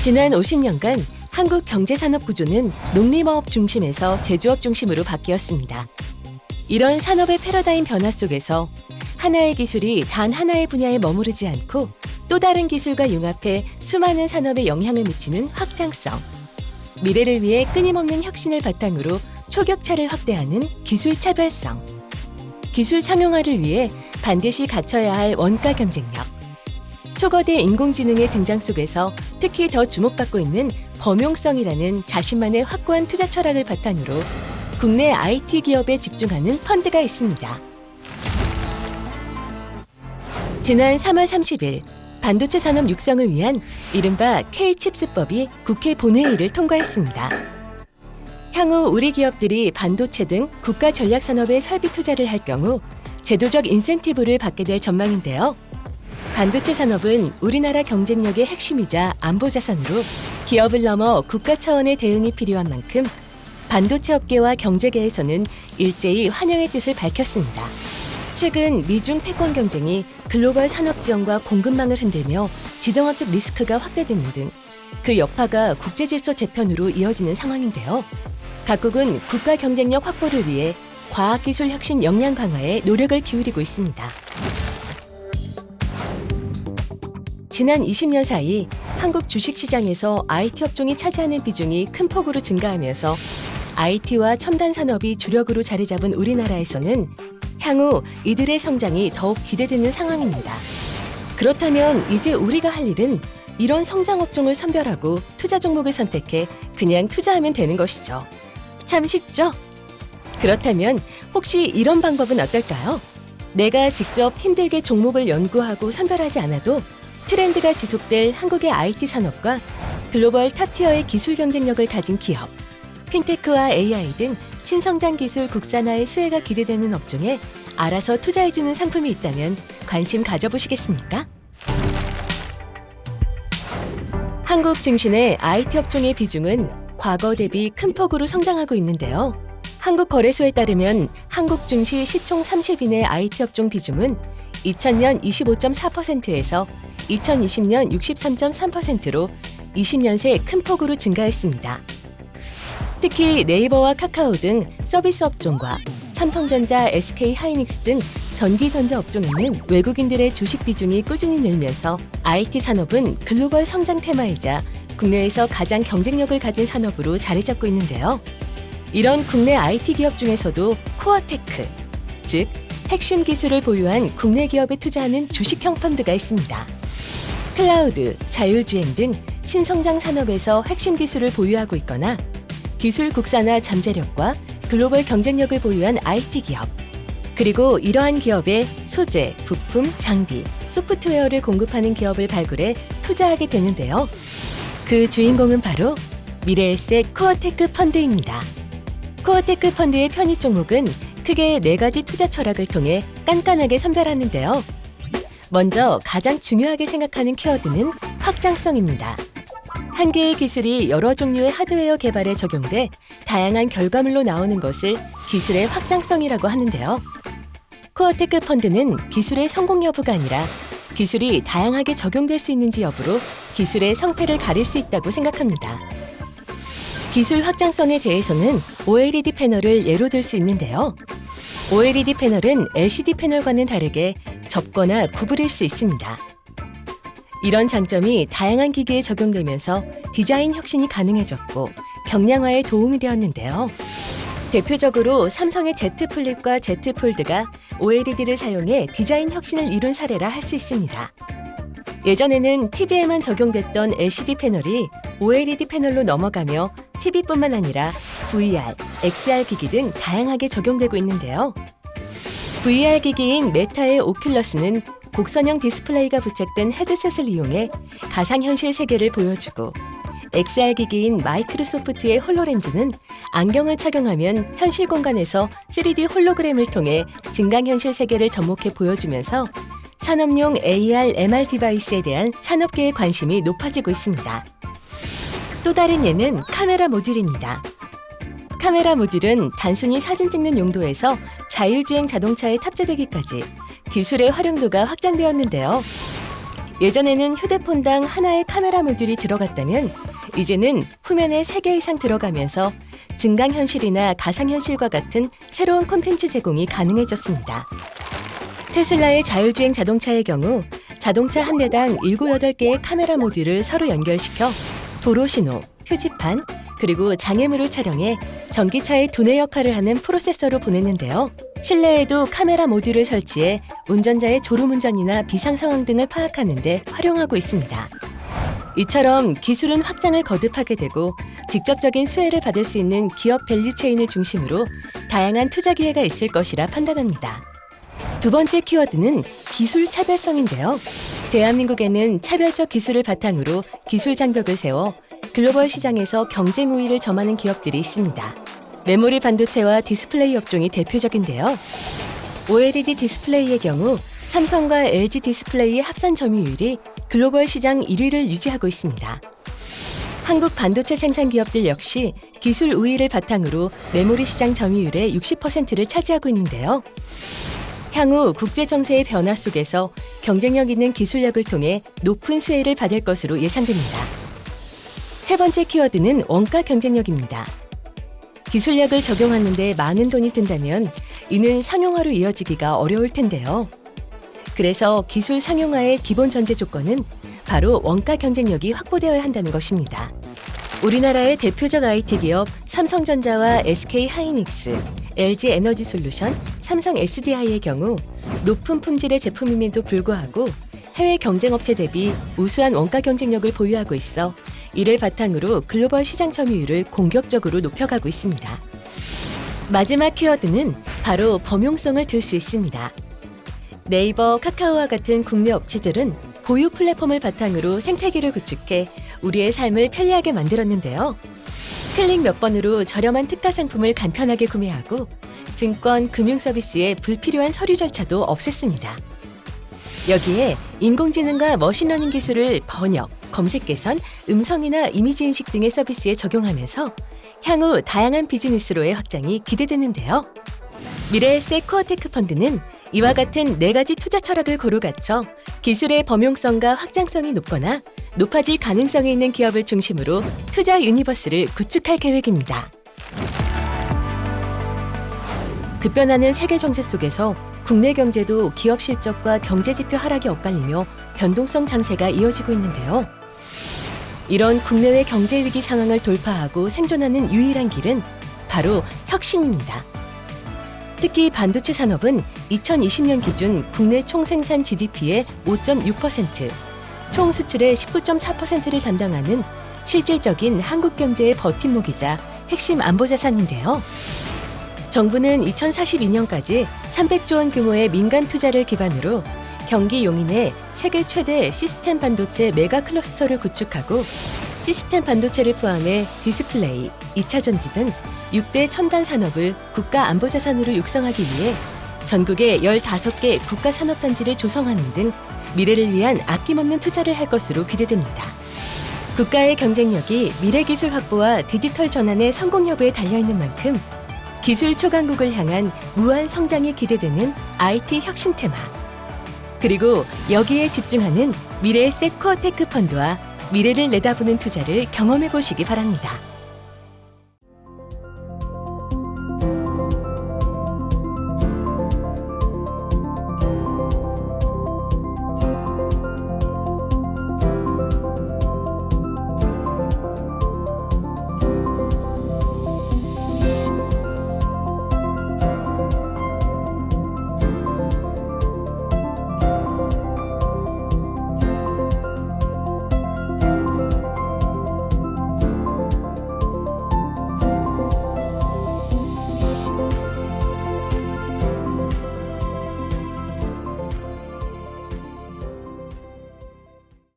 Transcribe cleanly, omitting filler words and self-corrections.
지난 50년간 한국 경제산업 구조는 농림어업 중심에서 제조업 중심으로 바뀌었습니다. 이런 산업의 패러다임 변화 속에서 하나의 기술이 단 하나의 분야에 머무르지 않고 또 다른 기술과 융합해 수많은 산업에 영향을 미치는 확장성, 미래를 위해 끊임없는 혁신을 바탕으로 초격차를 확대하는 기술 차별성, 기술 상용화를 위해 반드시 갖춰야 할 원가 경쟁력, 초거대 인공지능의 등장 속에서 특히 더 주목받고 있는 범용성이라는 자신만의 확고한 투자 철학을 바탕으로 국내 IT 기업에 집중하는 펀드가 있습니다. 지난 3월 30일 반도체 산업 육성을 위한 이른바 K-칩스법이 국회 본회의를 통과했습니다. 향후 우리 기업들이 반도체 등 국가 전략 산업에 설비 투자를 할 경우 제도적 인센티브를 받게 될 전망인데요. 반도체 산업은 우리나라 경쟁력의 핵심이자 안보 자산으로 기업을 넘어 국가 차원의 대응이 필요한 만큼 반도체 업계와 경제계에서는 일제히 환영의 뜻을 밝혔습니다. 최근 미중 패권 경쟁이 글로벌 산업 지원과 공급망을 흔들며 지정학적 리스크가 확대되는 등 그 여파가 국제 질서 재편으로 이어지는 상황인데요. 각국은 국가 경쟁력 확보를 위해 과학기술 혁신 역량 강화에 노력을 기울이고 있습니다. 지난 20년 사이 한국 주식시장에서 IT 업종이 차지하는 비중이 큰 폭으로 증가하면서 IT와 첨단 산업이 주력으로 자리 잡은 우리나라에서는 향후 이들의 성장이 더욱 기대되는 상황입니다. 그렇다면 이제 우리가 할 일은 이런 성장 업종을 선별하고 투자 종목을 선택해 그냥 투자하면 되는 것이죠. 참 쉽죠? 그렇다면 혹시 이런 방법은 어떨까요? 내가 직접 힘들게 종목을 연구하고 선별하지 않아도 트렌드가 지속될 한국의 IT 산업과 글로벌 탑티어의 기술 경쟁력을 가진 기업, 핀테크와 AI 등 신성장 기술 국산화의 수혜가 기대되는 업종에 알아서 투자해주는 상품이 있다면 관심 가져보시겠습니까? 한국 증시의 IT 업종의 비중은 과거 대비 큰 폭으로 성장하고 있는데요. 한국거래소에 따르면 한국 증시 시총 30인의 IT 업종 비중은 2000년 25.4%에서 2020년 63.3%로 20년 새 큰 폭으로 증가했습니다. 특히 네이버와 카카오 등 서비스 업종과 삼성전자, SK하이닉스 등 전기전자 업종에는 외국인들의 주식 비중이 꾸준히 늘면서 IT 산업은 글로벌 성장 테마이자 국내에서 가장 경쟁력을 가진 산업으로 자리 잡고 있는데요. 이런 국내 IT 기업 중에서도 코어테크, 즉 핵심 기술을 보유한 국내 기업에 투자하는 주식형 펀드가 있습니다. 클라우드, 자율주행 등 신성장 산업에서 핵심 기술을 보유하고 있거나 기술 국산화 잠재력과 글로벌 경쟁력을 보유한 IT 기업, 그리고 이러한 기업에 소재, 부품, 장비, 소프트웨어를 공급하는 기업을 발굴해 투자하게 되는데요. 그 주인공은 바로 미래에셋 코어테크 펀드입니다. 코어테크 펀드의 편입 종목은 크게 4가지 투자 철학을 통해 깐깐하게 선별하는데요. 먼저 가장 중요하게 생각하는 키워드는 확장성입니다. 한 개의 기술이 여러 종류의 하드웨어 개발에 적용돼 다양한 결과물로 나오는 것을 기술의 확장성이라고 하는데요. 코어테크 펀드는 기술의 성공 여부가 아니라 기술이 다양하게 적용될 수 있는지 여부로 기술의 성패를 가릴 수 있다고 생각합니다. 기술 확장성에 대해서는 OLED 패널을 예로 들 수 있는데요. OLED 패널은 LCD 패널과는 다르게 접거나 구부릴 수 있습니다. 이런 장점이 다양한 기기에 적용되면서 디자인 혁신이 가능해졌고 경량화에 도움이 되었는데요. 대표적으로 삼성의 Z 플립과 Z 폴드가 OLED를 사용해 디자인 혁신을 이룬 사례라 할 수 있습니다. 예전에는 TV에만 적용됐던 LCD 패널이 OLED 패널로 넘어가며 TV뿐만 아니라 VR, XR 기기 등 다양하게 적용되고 있는데요. VR 기기인 메타의 오큘러스는 곡선형 디스플레이가 부착된 헤드셋을 이용해 가상현실 세계를 보여주고, XR 기기인 마이크로소프트의 홀로렌즈는 안경을 착용하면 현실 공간에서 3D 홀로그램을 통해 증강현실 세계를 접목해 보여주면서 산업용 AR, MR 디바이스에 대한 산업계의 관심이 높아지고 있습니다. 또 다른 예는 카메라 모듈입니다. 카메라 모듈은 단순히 사진 찍는 용도에서 자율주행 자동차에 탑재되기까지 기술의 활용도가 확장되었는데요. 예전에는 휴대폰당 하나의 카메라 모듈이 들어갔다면 이제는 후면에 3개 이상 들어가면서 증강현실이나 가상현실과 같은 새로운 콘텐츠 제공이 가능해졌습니다. 테슬라의 자율주행 자동차의 경우 자동차 한 대당 7, 8개의 카메라 모듈을 서로 연결시켜 도로신호, 표지판, 그리고 장애물을 촬영해 전기차의 두뇌 역할을 하는 프로세서로 보내는데요. 실내에도 카메라 모듈을 설치해 운전자의 졸음운전이나 비상상황 등을 파악하는 데 활용하고 있습니다. 이처럼 기술은 확장을 거듭하게 되고 직접적인 수혜를 받을 수 있는 기업 밸류체인을 중심으로 다양한 투자 기회가 있을 것이라 판단합니다. 두 번째 키워드는 기술 차별성인데요. 대한민국에는 차별적 기술을 바탕으로 기술 장벽을 세워 글로벌 시장에서 경쟁 우위를 점하는 기업들이 있습니다. 메모리 반도체와 디스플레이 업종이 대표적인데요. OLED 디스플레이의 경우 삼성과 LG 디스플레이의 합산 점유율이 글로벌 시장 1위를 유지하고 있습니다. 한국 반도체 생산 기업들 역시 기술 우위를 바탕으로 메모리 시장 점유율의 60%를 차지하고 있는데요. 향후 국제 정세의 변화 속에서 경쟁력 있는 기술력을 통해 높은 수혜를 받을 것으로 예상됩니다. 세 번째 키워드는 원가 경쟁력입니다. 기술력을 적용하는 데 많은 돈이 든다면 이는 상용화로 이어지기가 어려울 텐데요. 그래서 기술 상용화의 기본 전제 조건은 바로 원가 경쟁력이 확보되어야 한다는 것입니다. 우리나라의 대표적 IT 기업 삼성전자와 SK하이닉스, LG에너지솔루션, 삼성 SDI의 경우 높은 품질의 제품임에도 불구하고 해외 경쟁업체 대비 우수한 원가 경쟁력을 보유하고 있어 이를 바탕으로 글로벌 시장 점유율을 공격적으로 높여가고 있습니다. 마지막 키워드는 바로 범용성을 들 수 있습니다. 네이버, 카카오와 같은 국내 업체들은 보유 플랫폼을 바탕으로 생태계를 구축해 우리의 삶을 편리하게 만들었는데요. 클릭 몇 번으로 저렴한 특가 상품을 간편하게 구매하고 증권, 금융 서비스의 불필요한 서류 절차도 없앴습니다. 여기에 인공지능과 머신러닝 기술을 번역, 검색 개선, 음성이나 이미지 인식 등의 서비스에 적용하면서 향후 다양한 비즈니스로의 확장이 기대되는데요. 미래에셋 코어테크 펀드는 이와 같은 4가지 투자 철학을 고루 갖춰 기술의 범용성과 확장성이 높거나 높아질 가능성이 있는 기업을 중심으로 투자 유니버스를 구축할 계획입니다. 급변하는 세계 정세 속에서 국내 경제도 기업 실적과 경제 지표 하락이 엇갈리며 변동성 장세가 이어지고 있는데요. 이런 국내외 경제 위기 상황을 돌파하고 생존하는 유일한 길은 바로 혁신입니다. 특히 반도체 산업은 2020년 기준 국내 총생산 GDP의 5.6%, 총 수출의 19.4%를 담당하는 실질적인 한국 경제의 버팀목이자 핵심 안보자산인데요. 정부는 2042년까지 300조 원 규모의 민간 투자를 기반으로 경기 용인에 세계 최대 시스템 반도체 메가 클러스터를 구축하고 시스템 반도체를 포함해 디스플레이, 2차 전지 등 6대 첨단 산업을 국가 안보자산으로 육성하기 위해 전국에 15개 국가 산업단지를 조성하는 등 미래를 위한 아낌없는 투자를 할 것으로 기대됩니다. 국가의 경쟁력이 미래기술 확보와 디지털 전환의 성공 여부에 달려있는 만큼 기술 초강국을 향한 무한 성장이 기대되는 IT 혁신 테마, 그리고 여기에 집중하는 미래에셋 코어테크 펀드와 미래를 내다보는 투자를 경험해 보시기 바랍니다.